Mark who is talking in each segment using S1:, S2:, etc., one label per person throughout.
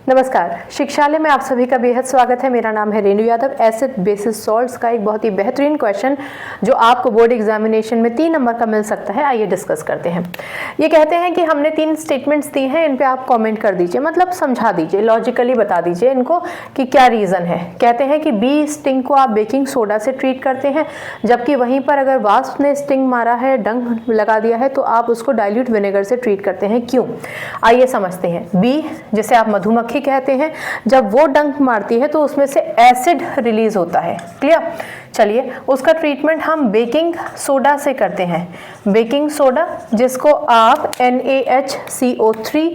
S1: नमस्कार, शिक्षालय में आप सभी का बेहद स्वागत है। मेरा नाम है Renu Yadav. Acid basis salts का एक बहुत ही बेहतरीन क्वेश्चन जो आपको बोर्ड एग्जामिनेशन में 3 नंबर का मिल सकता है, आइए डिस्कस करते हैं। ये कहते हैं कि हमने 3 स्टेटमेंट्स दी हैं, इन पे आप कमेंट कर दीजिए, मतलब समझा दीजिए, लॉजिकली बता दीजिए इनको कि क्या रीज़न है। कहते हैं कि बी स्टिंग को आप बेकिंग सोडा से ट्रीट करते हैं, जबकि वहीं पर अगर वास्प ने स्टिंग मारा है, डंक लगा दिया है, तो आप उसको डाइल्यूट विनेगर से ट्रीट करते हैं, क्यों? आइए समझते हैं। बी जिसे आप मधुमक्खी कहते हैं, जब वो डंक मारती है तो उसमें से एसिड रिलीज होता है। क्लियर? चलिए, उसका ट्रीटमेंट हम बेकिंग सोडा से करते हैं। बेकिंग सोडा जिसको आप NaHCO3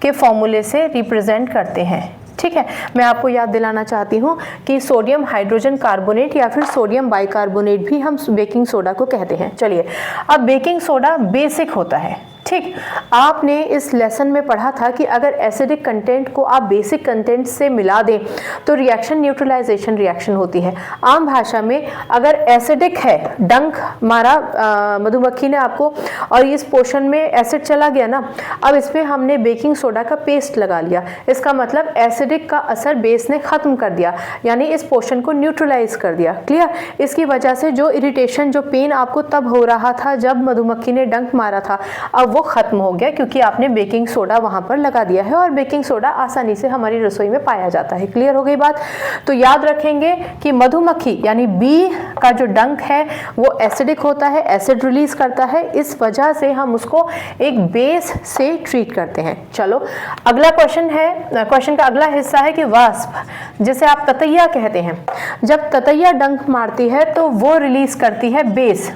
S1: के फॉर्मूले से रिप्रेजेंट करते हैं। ठीक है, मैं आपको याद दिलाना चाहती हूँ कि सोडियम हाइड्रोजन कार्बोनेट या फिर सोडियम बाइकार्बोनेट भी हम बेकिंग सोडा को कहते हैं। चलिए, अब बेकिंग सोडा बेसिक होता है। ठीक, आपने इस लेसन में पढ़ा था कि अगर एसिडिक कंटेंट को आप बेसिक कंटेंट से मिला दें तो रिएक्शन न्यूट्रलाइजेशन रिएक्शन होती है। आम भाषा में अगर एसिडिक है, डंक मारा मधुमक्खी ने आपको और इस पोर्शन में एसिड चला गया ना, अब इसमें हमने बेकिंग सोडा का पेस्ट लगा लिया, इसका मतलब एसिडिक का असर बेस ने खत्म कर दिया, यानी इस पोर्शन को न्यूट्रलाइज कर दिया। क्लियर? इसकी वजह से जो इरिटेशन, जो पेन आपको तब हो रहा था जब मधुमक्खी ने डंक मारा था, अब वो खत्म हो गया, क्योंकि आपने बेकिंग सोडा वहां पर लगा दिया है और बेकिंग सोडा आसानी से हमारी रसोई में पाया जाता है। क्लियर हो गई बात? तो याद रखेंगे कि मधुमक्खी यानी बी का जो डंक है वो एसिडिक होता है, एसिड रिलीज करता है, इस वजह से हम उसको एक बेस से ट्रीट करते हैं। चलो, अगला क्वेश्चन है, क्वेश्चन का अगला हिस्सा है कि वास्प जिसे आप ततैया कहते हैं, जब ततैया डंक मारती है तो वो रिलीज करती है बेस।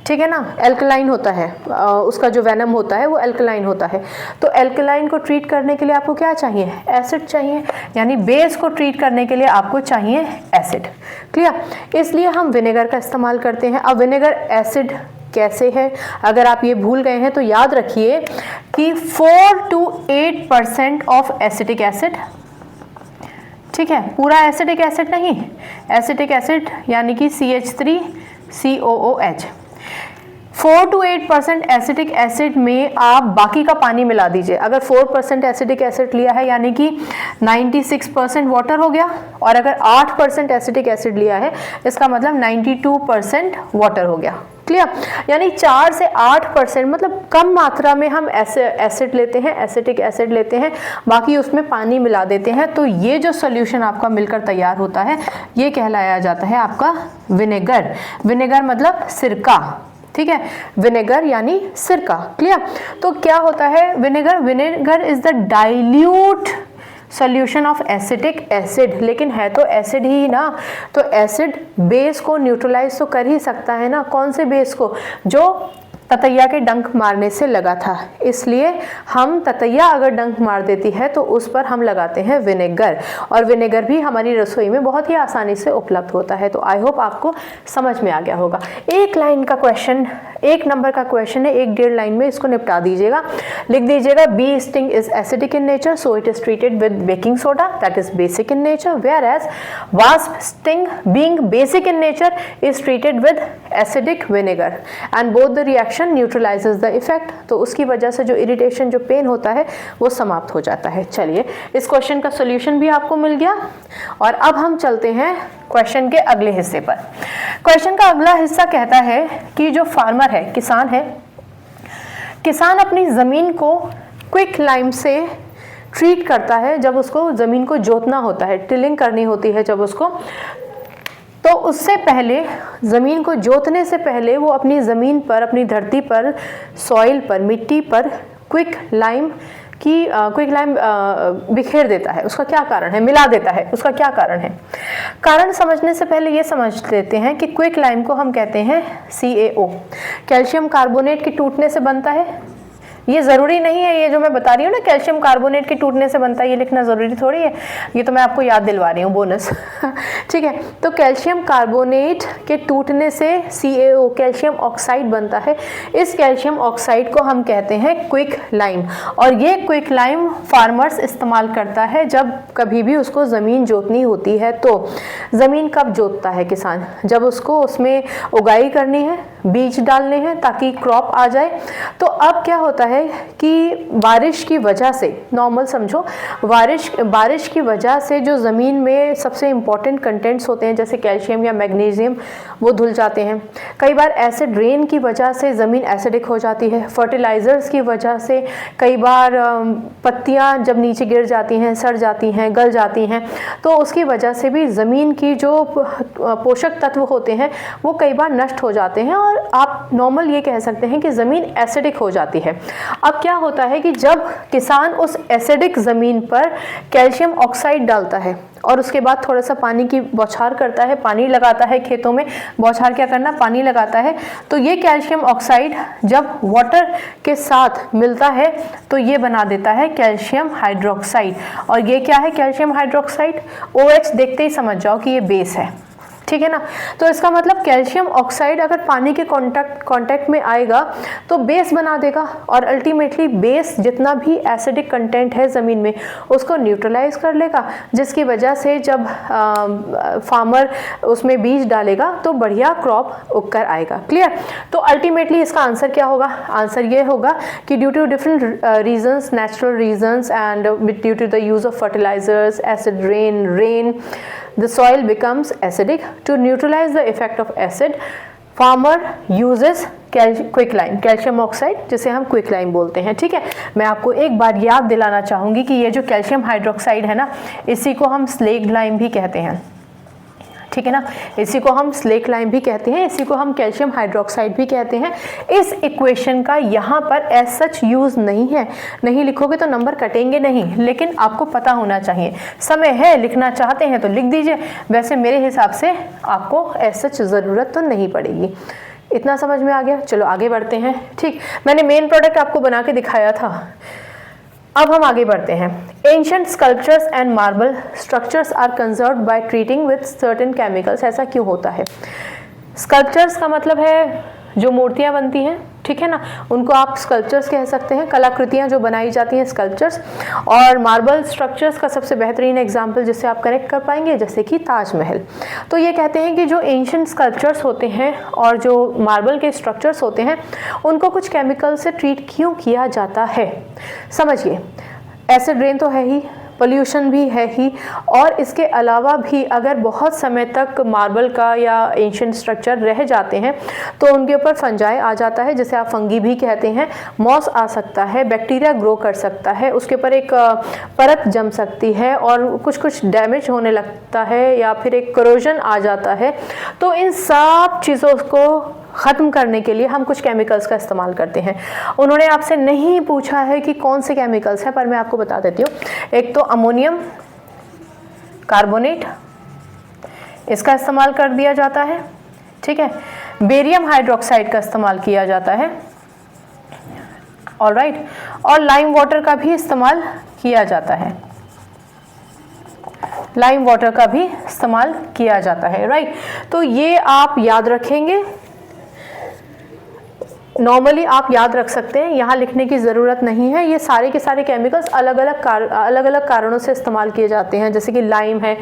S1: ठीक है ना, एल्कलाइन होता है, उसका जो वेनम होता है वो एल्कलाइन होता है। तो एल्कलाइन को ट्रीट करने के लिए आपको क्या चाहिए? एसिड चाहिए, यानी बेस को ट्रीट करने के लिए आपको चाहिए एसिड। क्लियर? इसलिए हम विनेगर का इस्तेमाल करते हैं। अब विनेगर एसिड कैसे है, अगर आप ये भूल गए हैं तो याद रखिए कि 4 to 8% ऑफ एसिटिक एसिड, ठीक है, पूरा एसिटिक एसिड नहीं, एसिटिक एसिड यानी कि CH3COOH, 4 to 8% एसिटिक एसिड में आप बाकी का पानी मिला दीजिए। अगर 4% एसिटिक एसिड लिया है यानी कि 96% वाटर हो गया, और अगर 8% एसिटिक एसिड लिया है इसका मतलब 92% वाटर हो गया। क्लियर? यानी 4 से 8%, मतलब कम मात्रा में हम एसिड लेते हैं, एसिटिक एसिड लेते हैं, बाकी उसमें पानी मिला देते हैं, तो ये जो सोल्यूशन आपका मिलकर तैयार होता है ये कहलाया जाता है आपका विनेगर। विनेगर मतलब सिरका। ठीक है, विनेगर यानी सिरका। क्लियर? तो क्या होता है vinegar? Vinegar is the dilute solution of acetic acid, लेकिन है तो एसिड ही ना, तो एसिड बेस को न्यूट्रलाइज तो कर ही सकता है ना। कौन से बेस को? जो ततैया के डंक मारने से लगा था, इसलिए हम ततैया अगर डंक मार देती है तो उस पर हम लगाते हैं विनेगर, और विनेगर भी हमारी रसोई में बहुत ही आसानी से उपलब्ध होता है। तो आई होप आपको समझ में आ गया होगा। एक लाइन का क्वेश्चन, 1 नंबर का क्वेश्चन है, 1-1.5 लाइन में इसको निपटा दीजिएगा। लिख दीजिएगा bee sting is acidic in nature, so it is treated with baking soda, that is basic in nature, whereas wasp sting being basic in nature is treated with acidic vinegar, and both the reaction neutralises the effect. तो उसकी वजह से जो irritation, जो pen होता है वो समाप्त हो जाता है। चलिए, इस क्वेश्चन का सॉल्यूशन भी आपको मिल गया, और अब हम चलते हैं क्वेश्चन के अगले हिस्से पर। क्वेश्चन का अगला हिस्सा कहता है कि जो फार्मर है, किसान है, किसान अपनी जमीन को क्विक लाइम से ट्रीट करता है जब उसको जमीन को जोतना होता है, टिलिंग करनी होती है जब उसको, तो उससे पहले, ज़मीन को जोतने से पहले वो अपनी ज़मीन पर, अपनी धरती पर, सॉइल पर, मिट्टी पर क्विक लाइम बिखेर देता है। उसका क्या कारण है? मिला देता है, उसका क्या कारण है? कारण समझने से पहले ये समझ लेते हैं कि क्विक लाइम को हम कहते हैं CaO, कैल्शियम कार्बोनेट के टूटने से बनता है। ये ज़रूरी नहीं है, ये जो मैं बता रही हूँ ना कैल्शियम कार्बोनेट के टूटने से बनता है, ये लिखना ज़रूरी थोड़ी है, ये तो मैं आपको याद दिलवा रही हूँ, बोनस। ठीक है, तो कैल्शियम कार्बोनेट के टूटने से CaO, कैल्शियम ऑक्साइड बनता है। इस कैल्शियम ऑक्साइड को हम कहते हैं क्विक लाइम, और ये क्विक लाइम फार्मर्स इस्तेमाल करता है जब कभी भी उसको ज़मीन जोतनी होती है। तो ज़मीन कब जोतता है किसान? जब उसको उसमें उगाई करनी है, बीज डालने हैं ताकि क्रॉप आ जाए। तो अब क्या होता है कि बारिश की वजह से, नॉर्मल समझो, बारिश की वजह से जो ज़मीन में सबसे इम्पॉर्टेंट कंटेंट्स होते हैं जैसे कैल्शियम या मैग्नीशियम वो धुल जाते हैं। कई बार एसिड रेन की वजह से ज़मीन एसिडिक हो जाती है। फर्टिलाइज़र्स की वजह से कई बार पत्तियाँ जब नीचे गिर जाती हैं, सड़ जाती हैं, गल जाती हैं, तो उसकी वजह से भी ज़मीन की जो पोषक तत्व होते हैं वो कई बार नष्ट हो जाते हैं और आप नॉर्मल ये कह सकते हैं कि ज़मीन एसिडिक हो जाती है। अब क्या होता है कि जब किसान उस एसिडिक ज़मीन पर कैल्शियम ऑक्साइड डालता है और उसके बाद थोड़ा सा पानी की बौछार करता है, पानी लगाता है खेतों में, बौछार क्या करना, पानी लगाता है, तो ये कैल्शियम ऑक्साइड जब वाटर के साथ मिलता है तो ये बना देता है कैल्शियम हाइड्रोक्साइड। और ये क्या है कैल्शियम हाइड्रोक्साइड? OH देखते ही समझ जाओ कि ये बेस है, ठीक है ना। तो इसका मतलब कैल्शियम ऑक्साइड अगर पानी के कांटेक्ट में आएगा तो बेस बना देगा और अल्टीमेटली बेस जितना भी एसिडिक कंटेंट है ज़मीन में उसको न्यूट्रलाइज कर लेगा, जिसकी वजह से जब फार्मर उसमें बीज डालेगा तो बढ़िया क्रॉप उग कर आएगा। क्लियर? तो अल्टीमेटली इसका आंसर क्या होगा? आंसर ये होगा कि due to different reasons, natural reasons and due to the use of fertilisers, acid rain, the soil becomes acidic. To neutralize the effect of acid, farmer uses quicklime, calcium oxide, जिसे हम quicklime बोलते हैं। ठीक है, मैं आपको एक बार याद दिलाना चाहूँगी कि ये जो कैल्शियम हाइड्रोक्साइड है ना, इसी को हम स्लेक्ड लाइम भी कहते हैं। ठीक है ना, इसी को हम स्लेक लाइम भी कहते हैं, इसी को हम कैल्शियम हाइड्रोक्साइड भी कहते हैं। इस इक्वेशन का यहाँ पर एज सच यूज़ नहीं है, नहीं लिखोगे तो नंबर कटेंगे नहीं, लेकिन आपको पता होना चाहिए। समय है, लिखना चाहते हैं तो लिख दीजिए, वैसे मेरे हिसाब से आपको एज सच ज़रूरत तो नहीं पड़ेगी। इतना समझ में आ गया? चलो आगे बढ़ते हैं। ठीक, मैंने मेन प्रोडक्ट आपको बना के दिखाया था, अब हम आगे बढ़ते हैं। Ancient sculptures and marble structures are conserved by treating with certain chemicals. ऐसा क्यों होता है? स्कल्पचर्स का मतलब है जो मूर्तियां बनती हैं, ठीक है ना, उनको आप स्कल्पचर्स कह सकते हैं, कलाकृतियां जो बनाई जाती हैं स्कल्पचर्स। और मार्बल स्ट्रक्चर्स का सबसे बेहतरीन एग्जांपल जिससे आप कनेक्ट कर पाएंगे जैसे कि ताजमहल। तो ये कहते हैं कि जो एंशिएंट स्कल्पचर्स होते हैं और जो मार्बल के स्ट्रक्चर्स होते हैं उनको कुछ केमिकल से ट्रीट क्यों किया जाता है? समझिए, एसिड रेन तो है ही, पोल्यूशन भी है ही, और इसके अलावा भी अगर बहुत समय तक मार्बल का या एंशिएंट स्ट्रक्चर रह जाते हैं तो उनके ऊपर फंजाई आ जाता है, जिसे आप फंगी भी कहते हैं, मॉस आ सकता है, बैक्टीरिया ग्रो कर सकता है, उसके ऊपर एक परत जम सकती है और कुछ डैमेज होने लगता है या फिर एक करोजन आ जाता है। तो इन सब चीज़ों को ख़त्म करने के लिए हम कुछ केमिकल्स का इस्तेमाल करते हैं। उन्होंने आपसे नहीं पूछा है कि कौन से केमिकल्स हैं, पर मैं आपको बता देती हूँ। एक तो अमोनियम कार्बोनेट, इसका इस्तेमाल कर दिया जाता है, ठीक है। बेरियम हाइड्रोक्साइड का इस्तेमाल किया जाता है, ऑलराइट, और लाइम वाटर का भी इस्तेमाल किया जाता है, लाइम वाटर का भी इस्तेमाल किया जाता है, राइट। तो ये आप याद रखेंगे, नॉर्मली आप याद रख सकते हैं, यहाँ लिखने की ज़रूरत नहीं है। ये सारे के सारे केमिकल्स अलग अलग कारणों से इस्तेमाल किए जाते हैं, जैसे कि लाइम है,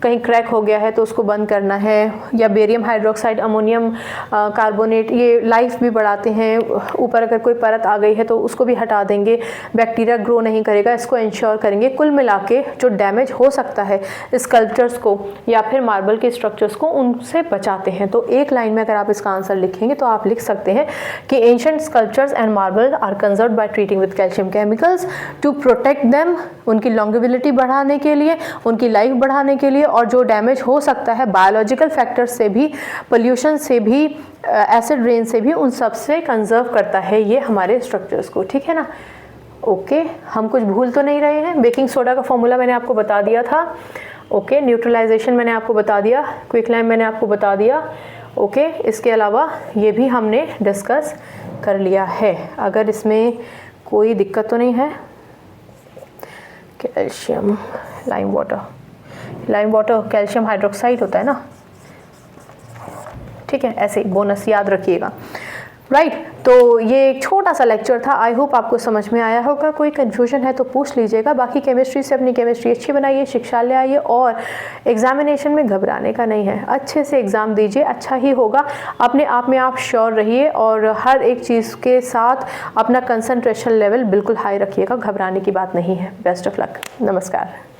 S1: कहीं क्रैक हो गया है तो उसको बंद करना है, या बेरियम हाइड्रोक्साइड, अमोनियम कार्बोनेट, ये लाइफ भी बढ़ाते हैं, ऊपर अगर कोई परत आ गई है तो उसको भी हटा देंगे, बैक्टीरिया ग्रो नहीं करेगा, इसको इंश्योर करेंगे। कुल मिला के जो डैमेज हो सकता है स्कल्पचर्स को या फिर मार्बल के स्ट्रक्चर्स को, उनसे बचाते हैं। तो एक लाइन में अगर आप इसका आंसर लिखेंगे तो आप लिख सकते हैं कि ancient sculptures and marble are conserved by treating with calcium chemicals to protect them, उनकी longevity बढ़ाने के लिए, उनकी लाइफ बढ़ाने के लिए, और जो डैमेज हो सकता है बायोलॉजिकल फैक्टर्स से भी, पोल्यूशन से भी, एसिड रेन से भी, उन सब से कंजर्व करता है ये हमारे स्ट्रक्चर्स को, ठीक है ना। ओके, हम कुछ भूल तो नहीं रहे हैं? बेकिंग सोडा का फॉर्मूला मैंने आपको बता दिया था, ओके, न्यूट्रलाइजेशन मैंने आपको बता दिया, क्विकलाइम मैंने आपको बता दिया, ओके। इसके अलावा ये भी हमने डिस्कस कर लिया है। अगर इसमें कोई दिक्कत तो नहीं है? Calcium lime water calcium hydroxide होता है ना, ठीक है, ऐसे ही बोनस याद रखिएगा, राइट। तो ये एक छोटा सा लेक्चर था, आई होप आपको समझ में आया होगा। कोई कन्फ्यूजन है तो पूछ लीजिएगा। बाकी केमिस्ट्री से अपनी केमिस्ट्री अच्छी बनाइए, शिक्षा ले आइए और एग्जामिनेशन में घबराने का नहीं है, अच्छे से एग्ज़ाम दीजिए, अच्छा ही होगा। अपने आप में आप श्योर रहिए और हर एक चीज़ के साथ अपना कंसंट्रेशन लेवल बिल्कुल हाई रखिएगा, घबराने की बात नहीं है। बेस्ट ऑफ लक, नमस्कार।